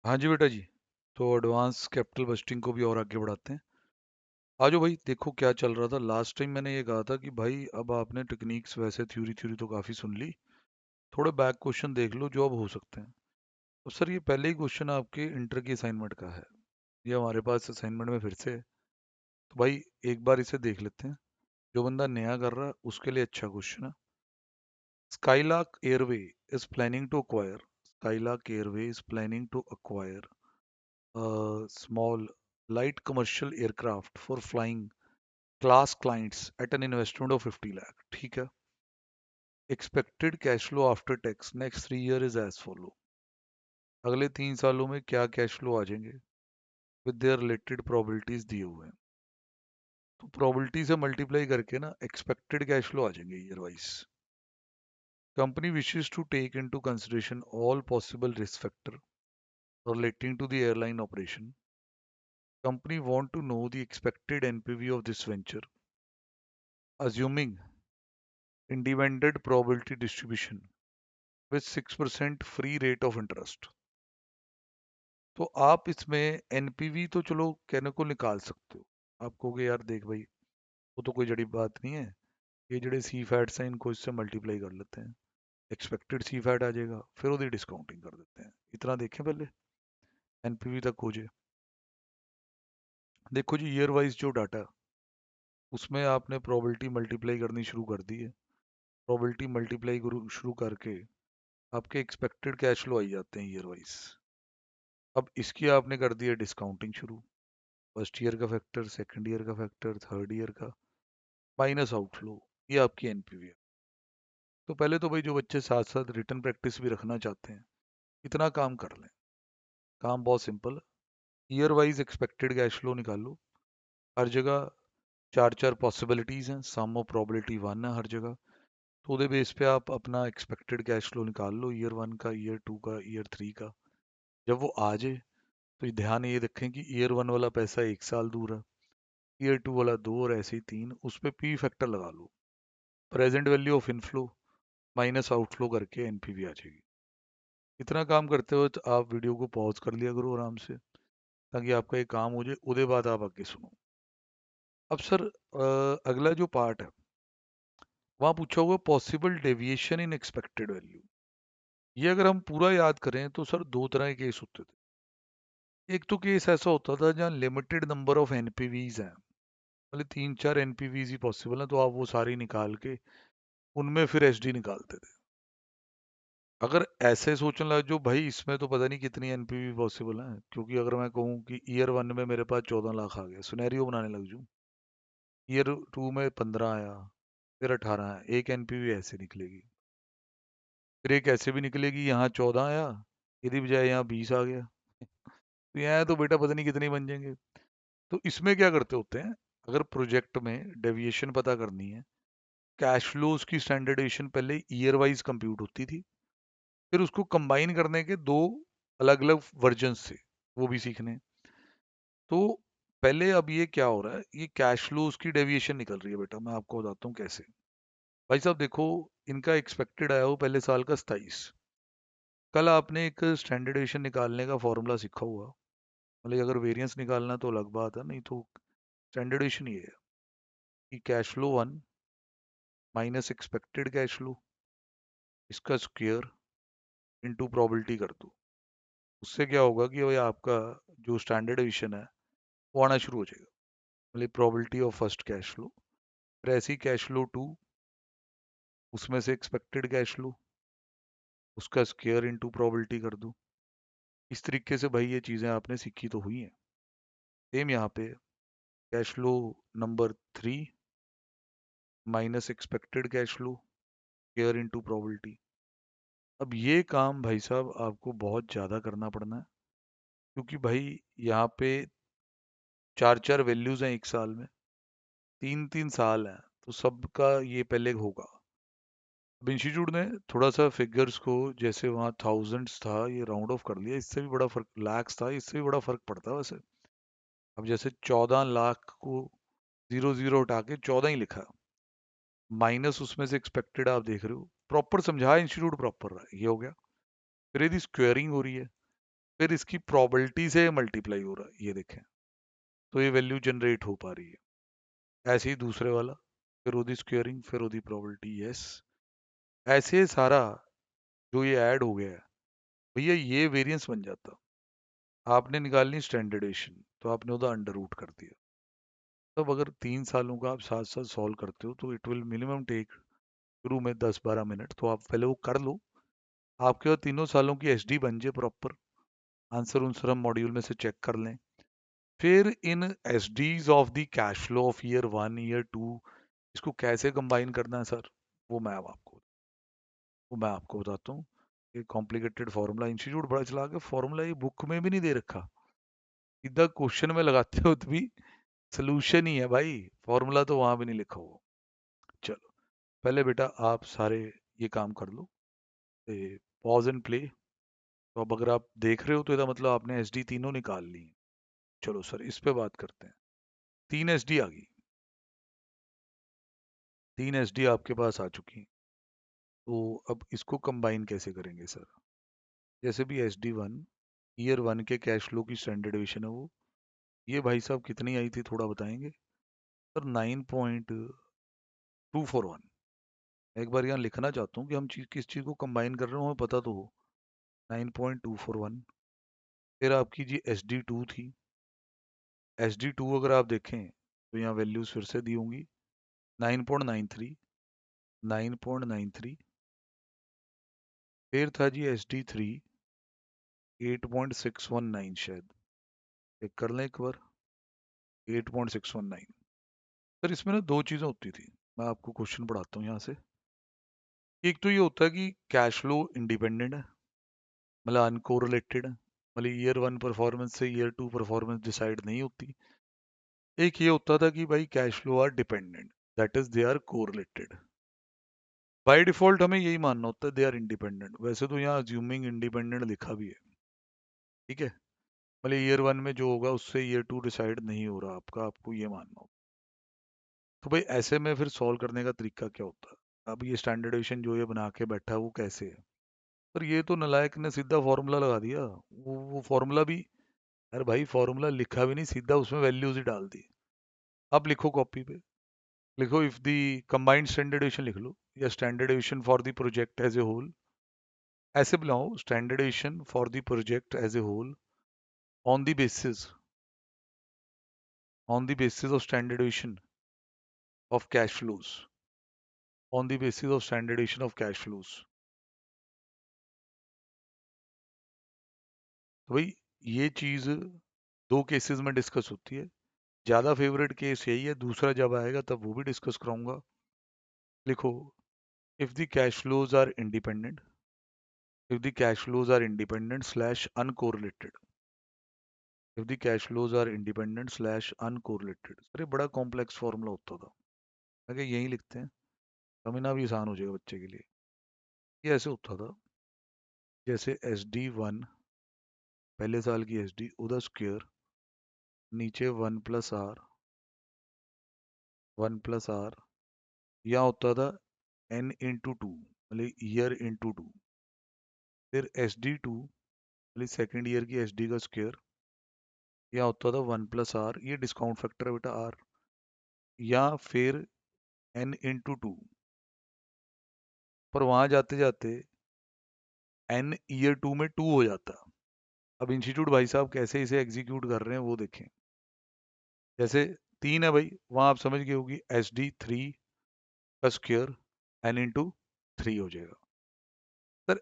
हाँ जी बेटा जी। तो एडवांस कैपिटल बस्टिंग को भी और आगे बढ़ाते हैं। आ जाओ भाई, देखो क्या चल रहा था। लास्ट टाइम मैंने ये कहा था कि भाई अब आपने टेक्निक्स वैसे थ्योरी थ्योरी तो काफ़ी सुन ली, थोड़े बैक क्वेश्चन देख लो जो अब हो सकते हैं। तो सर ये पहले ही क्वेश्चन आपके इंटर की असाइनमेंट का है, ये हमारे पास असाइनमेंट में फिर से है। तो भाई एक बार इसे देख लेते हैं। जो बंदा नया कर रहा है उसके लिए अच्छा क्वेश्चन है। Skylark airway is planning to acquire Skylark airway is planning to acquire small light commercial aircraft for flying class clients at an investment of 50 lakh। ठीक है। Expected cash flow after tax next 3 year is as follow. अगले 3 सालों में क्या cash flow आ जाएंगे with their related probabilities दिए हुए हैं। तो प्रोबेबिलिटी से मल्टीप्लाई करके ना एक्सपेक्टेड कैश फ्लो आ जाएंगे year wise. Company wishes to take into consideration all possible risk factor relating to the airline operation. Company want to know the expected NPV of this venture, assuming independent probability distribution with 6% free rate of interest। तो आप इसमें NPV तो चलो कहने को निकाल सकते हो। आप कहोगे यार देख भाई, वो तो कोई जड़ी बात नहीं है, ये जड़े सी फैट्स हैं इनको इससे मल्टीप्लाई कर लेते हैं, एक्सपेक्टेड सी फैट आ जाएगा, फिर वो डिस्काउंटिंग कर देते हैं। इतना देखें पहले, एनपीवी तक खोजे। देखो जी, ईयर वाइज जो डाटा उसमें आपने प्रोबेबिलिटी मल्टीप्लाई करनी शुरू कर दी है। प्रोबेबिलिटी मल्टीप्लाई शुरू करके आपके एक्सपेक्टेड कैश फ्लो आई जाते हैं ईयर वाइज। अब इसकी आपने कर दी है डिस्काउंटिंग शुरू। फर्स्ट ईयर का फैक्टर, सेकंड ईयर का फैक्टर, थर्ड ईयर का, माइनस आउटफ्लो, ये आपकी एनपीवी है। तो पहले तो भाई जो बच्चे साथ साथ रिटर्न प्रैक्टिस भी रखना चाहते हैं, इतना काम कर लें। काम बहुत सिंपल है। Year wise expected cash flow निकालो। हर जगह चार चार पॉसिबिलिटीज हैं, सम ऑफ प्रोबेबिलिटी 1 है हर जगह। तो उधे बेस पे आप अपना एक्सपेक्टेड कैश फ्लो निकाल लो, ईयर 1 का, ईयर 2 का, ईयर 3 का। जब वो आ जाए तो ध्यान ये रखें कि ईयर 1 वाला पैसा 1 साल दूर है, ईयर 2 वाला 2, और ऐसे ही 3। उस पर पी फैक्टर लगा लो। Present value of inflow minus outflow करके एनपीवी आ जाएगी। इतना काम करते हुए तो आप वीडियो को पॉज कर लिया करो आराम से, ताकि आपका ये काम हो जाए, उसके बाद आप आगे सुनो। अब सर अगला जो पार्ट है वहाँ पूछा हुआ पॉसिबल डेविएशन इन एक्सपेक्टेड वैल्यू। ये अगर हम पूरा याद करें तो सर दो तरह के केस होते थे। एक तो केस ऐसा होता था जहाँ लिमिटेड नंबर ऑफ एनपीवीज हैं, मतलब 3 4 एनपीवीज ही पॉसिबल हैं, तो आप वो सारी निकाल के उनमें फिर एसडी निकालते थे। अगर ऐसे सोचने लग जो भाई इसमें तो पता नहीं कितनी एनपीवी पॉसिबल है, क्योंकि अगर मैं कहूँ कि ईयर 1 में मेरे पास 14 लाख आ गया, सिनेरियो बनाने लग जूँ, ईयर 2 में 15 आया, फिर 18 आया, एक एनपीवी ऐसे निकलेगी। फिर एक ऐसे भी निकलेगी, यहाँ 14 आया, यदि बजाय यहाँ 20 आ गया, तो यहाँ तो बेटा पता नहीं कितने बन जाएंगे। तो इसमें क्या करते होते हैं, अगर प्रोजेक्ट में डेविएशन पता करनी है, कैश फ्लोज की स्टैंडर्डाइजेशन पहले ईयर वाइज कंप्यूट होती थी, फिर उसको कंबाइन करने के दो अलग अलग वर्जन से वो भी सीखने हैं। तो पहले अब ये क्या हो रहा है, ये कैश फ्लोज की डेविएशन निकल रही है बेटा, मैं आपको बताता हूँ कैसे। भाई साहब देखो, इनका एक्सपेक्टेड आया हो पहले साल का 27। कल आपने एक स्टैंडर्डेशन निकालने का फॉर्मूला सीखा हुआ, मतलब अगर वेरिएंस निकालना तो अलग बात है, नहीं तो स्टैंडर्डेशन ये है कि cash flow 1 minus expected cash flow, इसका स्क्वायर इनटू प्रोबेबिलिटी कर दो। उससे क्या होगा कि भाई आपका जो स्टैंडर्ड डिवीजन है वो आना शुरू हो जाएगा, मतलब probability of first cash flow. फिर ऐसी कैश फ्लो 2, उसमें से एक्सपेक्टेड कैश फ्लो, उसका स्क्वायर इनटू प्रोबेबिलिटी कर दो। इस तरीके से भाई ये चीज़ें आपने सीखी तो हुई हैं। सेम यहाँ पे cash flow number 3 minus expected cash flow, square into probability. अब ये काम भाई साहब आपको बहुत ज़्यादा करना पड़ना है, क्योंकि भाई यहाँ पे चार चार वैल्यूज हैं एक साल में, 3 3 साल हैं, तो सबका ये पहले होगा। अब इंस्टीट्यूट ने थोड़ा सा फिगर्स को, जैसे वहाँ थाउजेंड्स था, ये राउंड ऑफ कर लिया, इससे भी बड़ा फर्क, लैक्स था, इससे भी बड़ा फर्क पड़ता है वैसे। अब जैसे 14 लाख को 0 0 हटा के 14 ही लिखा, माइनस उसमें से एक्सपेक्टेड आप देख रहे हो, प्रॉपर समझाया इंस्टीट्यूट, प्रॉपर रहा, ये हो गया। फिर यदि स्क्वेयरिंग हो रही है फिर इसकी प्रोबेबिलिटी से मल्टीप्लाई हो रहा है, ये देखें, तो ये वैल्यू जनरेट हो पा रही है। ऐसे ही दूसरे वाला, फिर ओदी स्क्वेयरिंग, फिर ओदी प्रोबेबिलिटी, यस। ऐसे सारा जो ये ऐड हो गया है, भैया ये वेरिएंस बन जाता। आपने निकालनी स्टैंडर्डेशन, तो आपने उधर अंडर रूट कर दिया। तब अगर 3 सालों का आप साथ साथ सॉल्व करते हो तो इट विल मिनिमम टेक शुरू में 10-12 मिनट, तो आप पहले वो कर लो। आपके पास 3 सालों की एसडी बन जाए प्रॉपर, आंसर उनसर हम मॉड्यूल में से चेक कर लें। फिर इन S Ds of the cash flow of year 1 year 2 इसको कैसे कंबाइन करना है सर, वो मैं अब आपको वो मैं आपको बताता हूँ। ये कॉम्प्लिकेटेड फार्मूला इंस्टीट्यूट बड़ा चला के फार्मूला ये बुक में भी नहीं दे रखा, सीधा क्वेश्चन में लगाते हो तो भी सोल्यूशन ही है भाई, फार्मूला तो वहां भी नहीं लिखा हुआ। चलो, पहले बेटा आप सारे ये काम कर लो, पॉज एंड प्ले। तो अब अगर आप देख रहे हो तो इसका मतलब आपने एस डी तीनों निकाल ली। चलो सर इस पे बात करते हैं। 3 एस डी आ गई, 3 एस डी आपके पास आ चुकी। तो अब इसको कंबाइन कैसे करेंगे सर? जैसे भी एस डी 1 ईयर 1 के कैश फ्लो की स्टैंडर्ड डिवीजन है वो, ये भाई साहब कितनी आई थी थोड़ा बताएंगे सर? 9.241। एक बार यहाँ लिखना चाहता हूँ कि हम किस चीज़ को कंबाइन कर रहे हो, हमें पता तो हो। 9.241। फिर आपकी जी एस डी 2 थी। एस डी 2 अगर आप देखें तो यहाँ वैल्यूज फिर से दी होंगी, 9.93, 9.93। फिर था जी एस डी 3, 8.619 शायद, चेक कर लें एक बार, 8.619। सर इसमें ना दो चीज़ें होती थी, मैं आपको क्वेश्चन पढ़ाता हूँ यहाँ से। एक तो ये होता है कि कैश फ्लो इंडिपेंडेंट है, मतलब अनकोरिलेटेड है, मतलब ईयर 1 परफॉर्मेंस से ईयर 2 परफॉर्मेंस डिसाइड नहीं होती। एक ये होता था कि भाई cash flow are dependent, that is they are correlated. By default हमें यही मानना होता है दे आर इंडिपेंडेंट, वैसे तो यहाँ अज्यूमिंग इंडिपेंडेंट लिखा भी है, ठीक है। मतलब ईयर 1 में जो होगा उससे ईयर 2 डिसाइड नहीं हो रहा आपका, आपको ये मानना होगा। तो भाई ऐसे में फिर सॉल्व करने का तरीका क्या होता है? अब ये स्टैंडर्डेशन जो ये बना के बैठा है वो कैसे है? पर ये तो नालायक ने सीधा फॉर्मूला लगा दिया, वो फॉर्मूला भी, अरे भाई फॉर्मूला लिखा भी नहीं, सीधा उसमें वैल्यूज ही डाल दी। आप लिखो कॉपी पे, लिखो if the combined standard deviation लिख लो, या standard deviation for the project as a whole, ऐसे बुलाओ, standard deviation for the project as a whole on the basis, on the basis of standard deviation of cash flows, on the basis of standard deviation of cash flows. तो भाई ये चीज दो cases में discuss होती है, ज्यादा favourite case यही है, दूसरा जब आएगा तब वो भी डिस्कस कराऊंगा। लिखो, if the cash flows are independent, if the cash flows are independent slash uncorrelated, if the cash flows are independent slash uncorrelated। अरे बड़ा कॉम्प्लेक्स फॉर्मूला होता था, मैं कहा यही लिखते हैं, समझना भी आसान हो जाएगा बच्चे के लिए। ये ऐसे होता था, जैसे एस डी 1 पहले साल की एस डी उदा स्क्वेयर, नीचे 1 प्लस आर, यहाँ होता था n×2, मतलब ईयर 2। फिर एस डी 2 मतलब सेकेंड ईयर की एस डी का स्क्वेयर, यहाँ होता था 1 प्लस आर, ये डिस्काउंट फैक्टर है बेटा आर, या फिर n×2। पर वहां जाते जाते n ईयर 2 में 2 हो जाता। अब इंस्टीट्यूट भाई साहब कैसे इसे एग्जीक्यूट कर रहे हैं वो देखें। जैसे 3 है भाई, वहां आप समझ गए होगी एस डी 3 का स्क्वेयर n×3 हो जाएगा सर,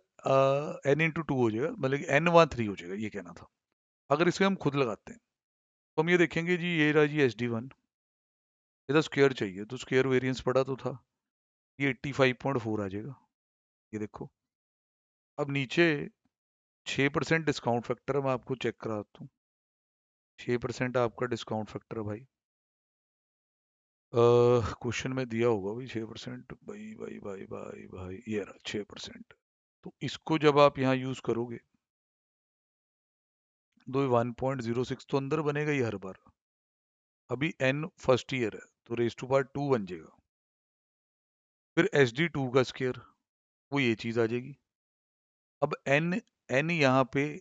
n×2 हो जाएगा, मतलब कि n वहाँ 3 हो जाएगा, ये कहना था। अगर इसे हम खुद लगाते हैं तो हम ये देखेंगे जी, ये रहा जी एस डी 1, ये तो स्क्वेयर चाहिए, तो स्क्वेयर वेरिएंस पड़ा तो था, ये 85.4 आ जाएगा, ये देखो। अब नीचे 6% डिस्काउंट फैक्टर है, मैं आपको चेक कराता हूँ। 6% आपका डिस्काउंट फैक्टर है भाई, क्वेश्चन में दिया होगा भाई 6%, भाई भाई भाई भाई भाई, ये रहा 6%। तो इसको जब आप यहाँ यूज करोगे तो 1.06 तो अंदर बनेगा ही हर बार। अभी n फर्स्ट ईयर है तो रेस टू पावर 2 बन जाएगा। फिर एस डी 2 का स्केयर, वो ये चीज आ जाएगी। अब n, n यहाँ पे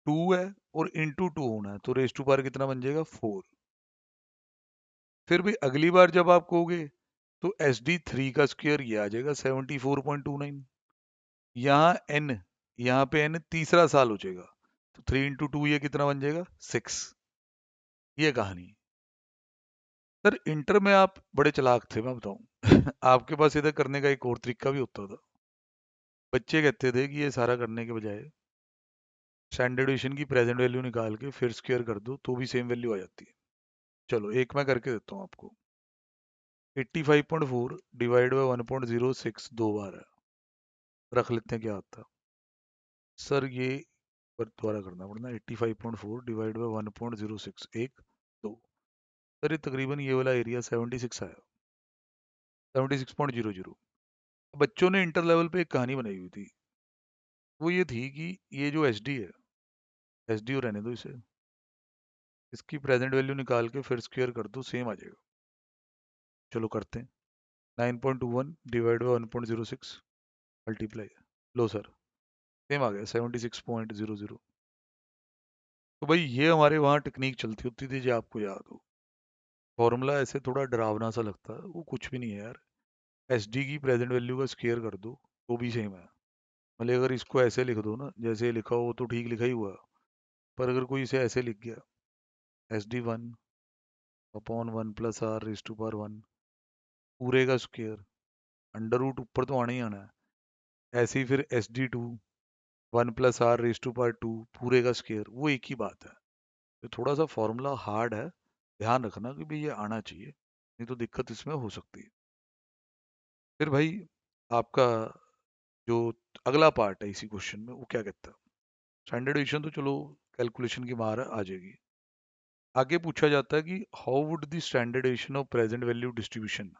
टू है और इंटू टू होना है, तो रेस टू पावर कितना बन जाएगा 4। फिर भी अगली बार जब आप कहोगे तो एस डी थ्री का स्क्वायर ये आ जाएगा 74.29। यहाँ एन, यहाँ पे एन तीसरा साल हो जाएगा, तो 3 × 2 ये कितना बन जाएगा 6। ये कहानी। सर इंटर में आप बड़े चालाक थे, मैं बताऊं आपके पास इधर करने का एक और तरीका भी होता था। बच्चे कहते थे कि ये सारा करने के बजाय स्टैंडर्ड डिवीजन की प्रेजेंट वैल्यू निकाल के फिर स्क्वायर कर दो तो भी सेम वैल्यू आ जाती है। चलो एक मैं करके देता हूँ आपको। 85.4 डिवाइड बाई 1.06 दो बार है, रख लेते हैं क्या आता है। सर ये पर दोबारा करना पड़ना, 85.4 डिवाइड बाई 1.06 एक दो। सर ये तकरीबन ये वाला एरिया 76 आया, 76.00। बच्चों ने इंटर लेवल पे एक कहानी बनाई हुई थी, वो ये थी कि ये जो एच डी है, एच डी रहने दो इसे, इसकी प्रेजेंट वैल्यू निकाल के फिर स्क्वायर कर दो सेम आ जाएगा। चलो करते हैं। 9.21 डिवाइड बाई 1.06 मल्टीप्लाई, लो सर सेम आ गया 76.00। तो भाई ये हमारे वहाँ टेक्निक चलती होती थी जो आपको याद हो। फॉर्मूला ऐसे थोड़ा डरावना सा लगता है, वो कुछ भी नहीं है यार। एस डी की प्रेजेंट वैल्यू का स्क्वायर कर दो तो भी सेम है। मतलब अगर इसको ऐसे लिख दो ना जैसे लिखा हो तो ठीक लिखा ही हुआ, पर अगर कोई इसे ऐसे लिख गया S D one upon one plus R raise to power one पूरे का स्क्वायर, अंडर रूट ऊपर तो आना ही आना है। ऐसे ही फिर S D two one plus R raise to power two पूरे का स्क्वायर, वो एक ही बात है। तो थोड़ा सा फॉर्मूला हार्ड है, ध्यान रखना कि भाई ये आना चाहिए, नहीं तो दिक्कत इसमें हो सकती है। फिर भाई आपका जो अगला पार्ट है इसी क्वेश्चन में वो क्या कहता है। स्टैंडर्ड डिवीजन तो चलो कैलकुलेशन की मार आ जाएगी। आगे पूछा जाता है कि how would the standard division of present value distribution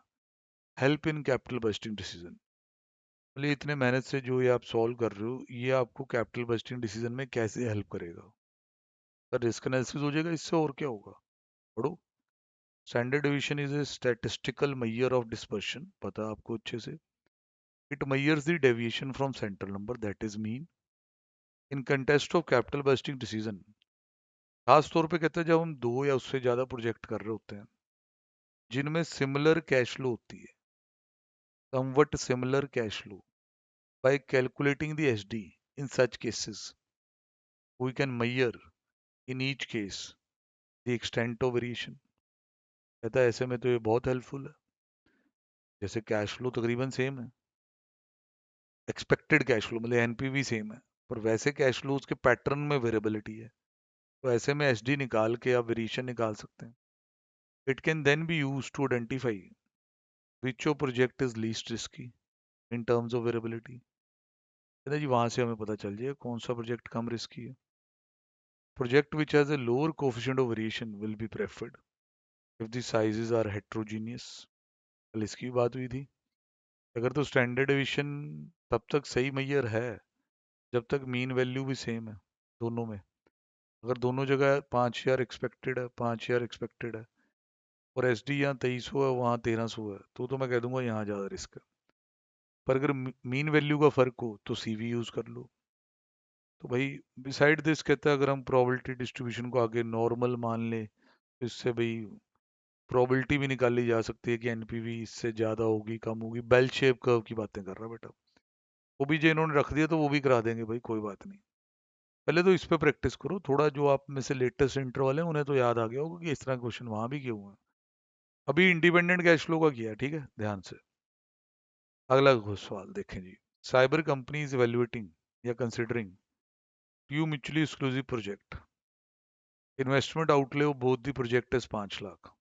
help in capital budgeting decision. बोले इतने मेहनत से जो ये आप सॉल्व कर रहे हो ये आपको कैपिटल बजटिंग डिसीजन में कैसे हेल्प करेगा। सर रिस्क एनालिसिस हो जाएगा इससे, और क्या होगा। पढ़ो। Standard division is a statistical measure of dispersion, पता है आपको अच्छे से। It measures the deviation from central number that is mean in contest of capital budgeting decision. खास तौर पे कहते हैं जब हम दो या उससे ज्यादा प्रोजेक्ट कर रहे होते हैं जिनमें सिमिलर कैश फ्लो होती है, somewhat similar cash flow, by calculating the SD in such cases we can measure in each case the extent of variation। कहता है ऐसे में तो ये बहुत हेल्पफुल है। जैसे कैश फ्लो तकरीबन सेम है, एक्सपेक्टेड कैश फ्लो मतलब एनपीवी सेम है, पर वैसे कैश फ्लो उसके पैटर्न में वेरिएबिलिटी है, तो ऐसे में एसडी निकाल के आप वेरिएशन निकाल सकते हैं। It can then be use to identify which of project is least risky in terms of variability. कहता है जी वहां से हमें पता चल जाए कौन सा प्रोजेक्ट कम रिस्की है। Project which has a lower coefficient of variation will be preferred if the sizes are heterogeneous। कल इसकी भी बात हुई थी। अगर तो स्टैंडर्ड डिवीजन तब तक सही मैयर है जब तक मीन वैल्यू भी सेम है दोनों में। अगर दोनों जगह 5,000 एक्सपेक्टेड है, 5,000 एक्सपेक्टेड है, और एस डी यहाँ 2300 है वहाँ 1300 है, तो मैं कह दूंगा यहाँ ज़्यादा रिस्क है। पर अगर मीन वैल्यू का फर्क हो तो सीवी यूज कर लो। तो भाई बिसाइड दिस कहता है अगर हम प्रोबेबिलिटी डिस्ट्रीब्यूशन को आगे नॉर्मल मान ले, इससे भाई प्रोबेबिलिटी भी निकाली जा सकती है कि एनपीवी इससे ज़्यादा होगी कम होगी। बेल शेप कर्व की बातें कर रहा बेटा, वो भी जो इन्होंने रख दिया तो वो भी करा देंगे भाई, कोई बात नहीं। पहले तो इस पे प्रैक्टिस करो थोड़ा, जो आप में से लेटेस्ट इंटर वाले हैं उन्हें तो याद आ गया होगा कि इस तरह क्वेश्चन वहां भी किए हुए हैं। अभी इंडिपेंडेंट कैश फ्लो का किया है, ठीक है ध्यान से। अगला सवाल देखें जी। साइबर कंपनी इज इवेल्युएटिंग या considering two mutually exclusive project. Investment outlay of both the project is 5 lakh.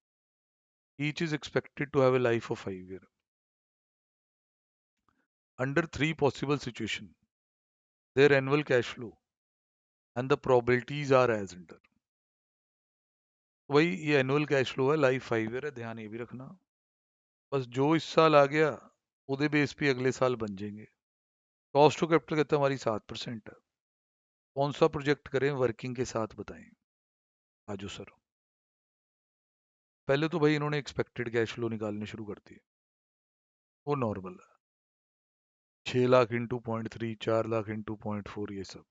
Each is expected to have a life of 5 years। Under three possible situations, their annual cash flow and the probabilities are as under। वही ये annual cash flow है, life 5 year है, ध्यान ये भी रखना। बस जो इस साल आ गया उदय बेस पे अगले साल बन जाएंगे। कॉस्ट टू कैपिटल कहते हैं हमारी 7% है। कौन सा प्रोजेक्ट करें वर्किंग के साथ बताएं। आजो सर। पहले तो भाई इन्होंने एक्सपेक्टेड कैश फ्लो निकालने शुरू कर दिए, वो नॉर्मल है। 6 लाख इंटू 0.3, 4 लाख इंटू 0.4, ये सब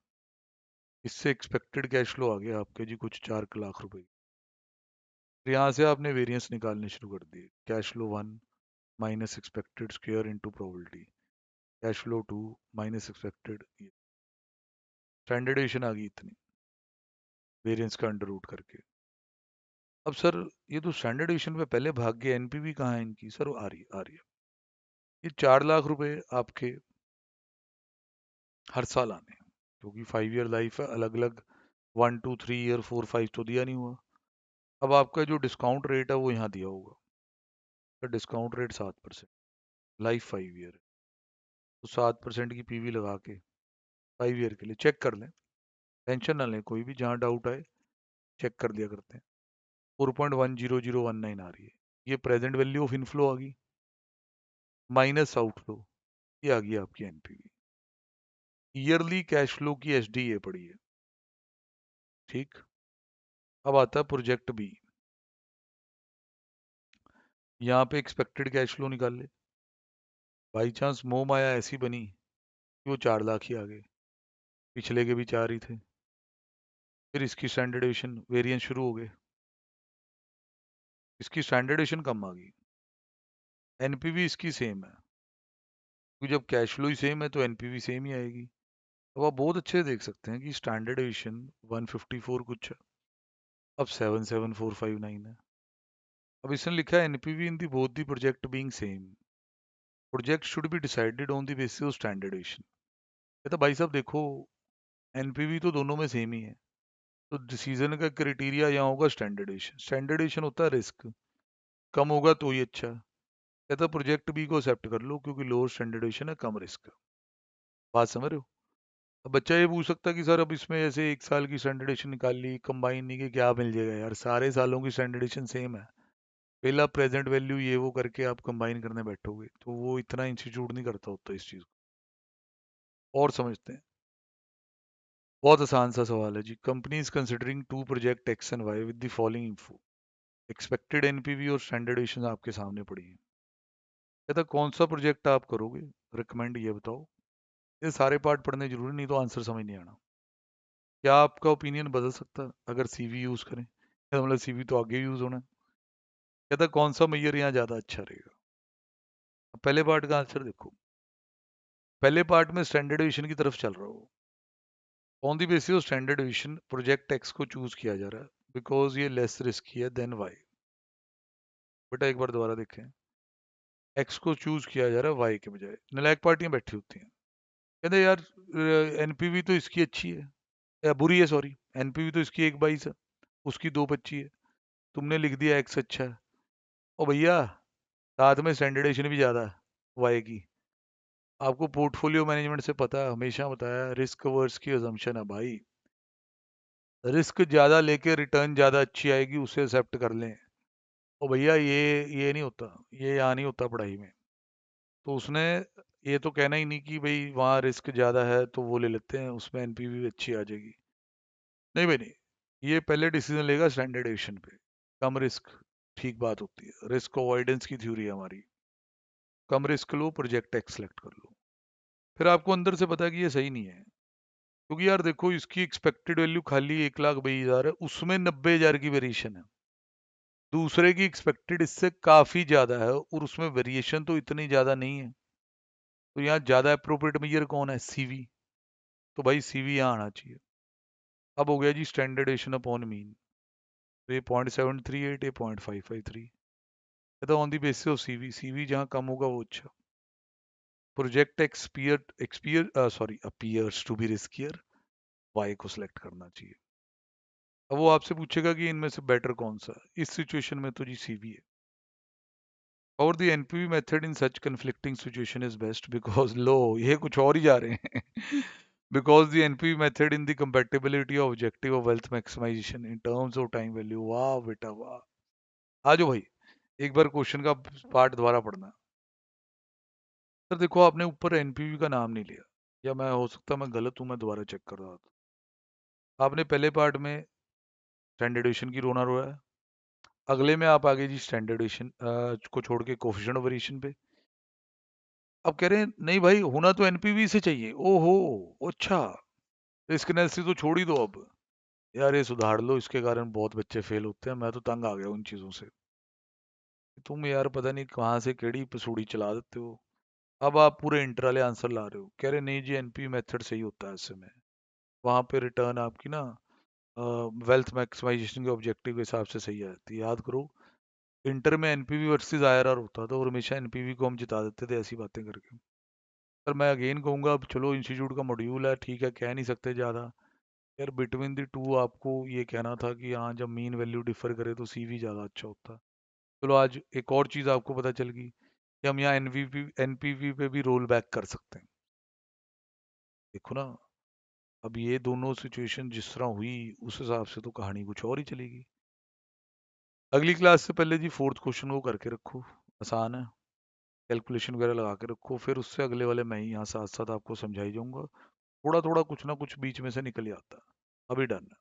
इससे एक्सपेक्टेड कैश फ्लो आ गया आपके जी कुछ 4 लाख रुपए। फिर यहाँ से आपने वेरिएंस निकालने शुरू कर दिए। Cash flow 1 minus expected square into probability, cash flow 2 minus expected, standard deviation आ गई इतनी, वेरिएंस का अंडर रूट करके। अब सर ये तो स्टैंडर्ड डेविएशन पे पहले भाग गया, एनपीवी कहाँ है इनकी? सर आ रही है। ये 4 लाख रुपए आपके हर साल आने हैं, क्योंकि 5 ईयर लाइफ है, अलग अलग 1 2 3 ईयर 4 5 तो दिया नहीं हुआ। अब आपका जो डिस्काउंट रेट है वो यहाँ दिया होगा, तो डिस्काउंट रेट 7%, लाइफ 5 ईयर है, तो 7% की पीवी लगा के 5 ईयर के लिए चेक कर लें, टेंशन ना लें, कोई भी जहाँ डाउट आए चेक कर लिया करते हैं। 4.10019 आ रही है, ये प्रेजेंट वैल्यू ऑफ इनफ्लो आ गई माइनस आउटफ्लो, ये आ गई आपकी एनपीवी। ईयरली कैश फ्लो की एसडी ये पड़ी है, ठीक। अब आता है प्रोजेक्ट बी, यहाँ पे एक्सपेक्टेड कैश फ्लो निकाल ले। बाई चांस मोह माया ऐसी बनी कि वो 4 लाख ही आ गए, पिछले के भी 4 ही थे, फिर इसकी स्टैंडर्डेशन वेरिएंस शुरू हो गए, इसकी स्टैंडर्डेशन कम आ गई, एनपीवी इसकी सेम है, क्योंकि जब कैश फ्लो ही सेम है तो एनपीवी सेम ही आएगी। अब आप बहुत अच्छे से देख सकते हैं कि स्टैंडर्डेशन 154 कुछ है, अब 77459 है। अब इसने लिखा है NPV in the both the project being same, project should be decided on the basis of standardisation. कहता भाई साहब देखो, एनपीवी तो दोनों में सेम ही है, तो डिसीजन का क्राइटेरिया यहाँ होगा स्टैंडर्डेशन। स्टैंडर्डेशन होता है रिस्क, कम होगा तो ही अच्छा। कहता प्रोजेक्ट बी को एक्सेप्ट कर लो क्योंकि लोअर स्टैंडर्डेशन है, कम रिस्क है। बात समझ रहे हो? अब बच्चा ये पूछ सकता है कि सर अब इसमें ऐसे 1 साल की स्टैंडर्डेशन निकाल ली, कंबाइन नहीं की, क्या मिल जाएगा यार? सारे सालों की स्टैंडर्डेशन सेम है, पहला प्रेजेंट वैल्यू ये वो करके आप कंबाइन करने बैठोगे तो वो इतना इंस्टीट्यूट नहीं करता होता इस चीज़ को। और समझते हैं, बहुत आसान सा सवाल है जी। Company is considering to project X and Y with the following info, expected NPV और स्टैंडर्डेशन आपके सामने पड़ी है। कहता कौन सा प्रोजेक्ट आप करोगे, रिकमेंड ये बताओ। ये सारे पार्ट पढ़ने जरूरी नहीं तो आंसर समझ नहीं आना। क्या आपका ओपिनियन बदल सकता है अगर सीवी यूज करें? मतलब सीवी तो आगे यूज होना है। कहता कौन सा मैयर यहाँ ज्यादा अच्छा रहेगा। अब पहले पार्ट का आंसर देखो, पहले पार्ट में स्टैंडर्ड डिवीजन की तरफ चल रहा हो, on the basis of standard division project x को चूज किया जा रहा है बिकॉज ये लेस रिस्की है देन वाई। बेटा एक बार दोबारा देखें, एक्स को चूज किया जा रहा है वाई के बजाय। नलायक पार्टियां बैठी होती हैं, कहते यार एनपीवी तो इसकी अच्छी है, या बुरी है सॉरी, एनपीवी तो इसकी 1/22 है, उसकी 2/25 है, तुमने लिख दिया एक्स अच्छा है। ओ भैया, साथ में स्टैंडर्डेशन भी ज़्यादा है वाई की। आपको पोर्टफोलियो मैनेजमेंट से पता है, हमेशा बताया रिस्क वर्स की अजम्पशन है भाई, रिस्क ज़्यादा लेके रिटर्न ज़्यादा अच्छी आएगी उसे एक्सेप्ट कर लें। ओ भैया ये नहीं होता, ये यहाँ नहीं होता पढ़ाई में। तो उसने ये तो कहना ही नहीं कि भाई वहाँ रिस्क ज़्यादा है तो वो ले लेते हैं, उसमें एनपीवी भी अच्छी आ जाएगी। नहीं भाई नहीं, ये पहले डिसीजन लेगा स्टैंडर्ड एविएशन पे, कम रिस्क ठीक बात होती है, रिस्क अवॉइडेंस की थ्योरी है हमारी। कम रिस्क लो, प्रोजेक्ट एक्स सेलेक्ट कर लो। फिर आपको अंदर से पता है कि ये सही नहीं है, क्योंकि यार देखो इसकी एक्सपेक्टेड वैल्यू खाली 1,22,000 है, उसमें 90,000 की वेरिएशन है, दूसरे की एक्सपेक्टेड इससे काफ़ी ज़्यादा है और उसमें वेरिएशन तो इतनी ज़्यादा नहीं है। तो यहाँ ज़्यादा अप्रोप्रिएट मेजर कौन है? सीवी। तो भाई सीवी यहाँ आना चाहिए। अब हो गया जी स्टैंडर्ड एशन अपॉन मीन, तो ये 0.738, ये 0.553, तो on the basis of CV, CV जहाँ कम होगा वो अच्छा। Project appears to be riskier, Y को सिलेक्ट करना चाहिए। अब वो आपसे पूछेगा कि इनमें से बेटर कौन सा है, इस सिचुएशन में तो जी सीवी है। और the NPV method in such conflicting situation is best because लो, ये कुछ और ही जा रहे हैं because the NPV method in the compatibility of objective of wealth maximization in terms of time value। वाह बेटा वाह, आ जाओ भाई, एक बार क्वेश्चन का पार्ट दोबारा पढ़ना। सर देखो आपने ऊपर एनपीवी का नाम नहीं लिया, या मैं हो सकता मैं गलत हूं, मैं दोबारा चेक कर रहा था। आपने पहले पार्ट में स्टैंडर्डेशन की रोना रोया है, अगले में आप आगे जी स्टैंडर्डेशन को छोड़ के कोफिशिएंट ऑफ वेरिएशन पे। अब कह रहे हैं नहीं भाई होना तो एनपीवी से चाहिए। ओहो अच्छा, रिस्क एनालिसिस तो छोड़ ही दो अब। यार ये सुधार लो, इसके कारण बहुत बच्चे फेल होते हैं, मैं तो तंग आ गया उन चीज़ों से। तुम यार पता नहीं कहाँ से केड़ी पसूड़ी चला देते हो। अब आप पूरे इंटर वाले आंसर ला रहे हो, कह रहे नहीं जी एनपी मेथड सही होता है ऐसे में। वहां पे रिटर्न आपकी ना वेल्थ मैक्सिमाइजेशन के ऑब्जेक्टिव के हिसाब से सही आती है, याद करो। इंटर में एनपीवी वर्सेस आईआरआर होता था और हमेशा एनपीवी को हम जिता देते थे ऐसी बातें करके। पर मैं अगेन कहूंगा, अब चलो इंस्टीट्यूट का मॉड्यूल है, ठीक है, कह नहीं सकते ज़्यादा। यार बिटवीन द टू आपको ये कहना था कि हाँ जब मीन वैल्यू डिफर करे तो सीवी ज़्यादा अच्छा होता है। चलो आज एक और चीज़ आपको पता चल गई कि हम यहाँ एनपीवी पे भी रोल बैक कर सकते हैं। देखो ना, अब ये दोनों सिचुएशन जिस तरह हुई उस हिसाब से तो कहानी कुछ और ही चलेगी। अगली क्लास से पहले जी फोर्थ क्वेश्चन को करके रखो, आसान है। कैलकुलेशन वगैरह लगा के रखो, फिर उससे अगले वाले मैं ही यहाँ साथ साथ आपको समझाई जाऊंगा। थोड़ा थोड़ा कुछ ना कुछ बीच में से निकल ही आता है। अभी डन है।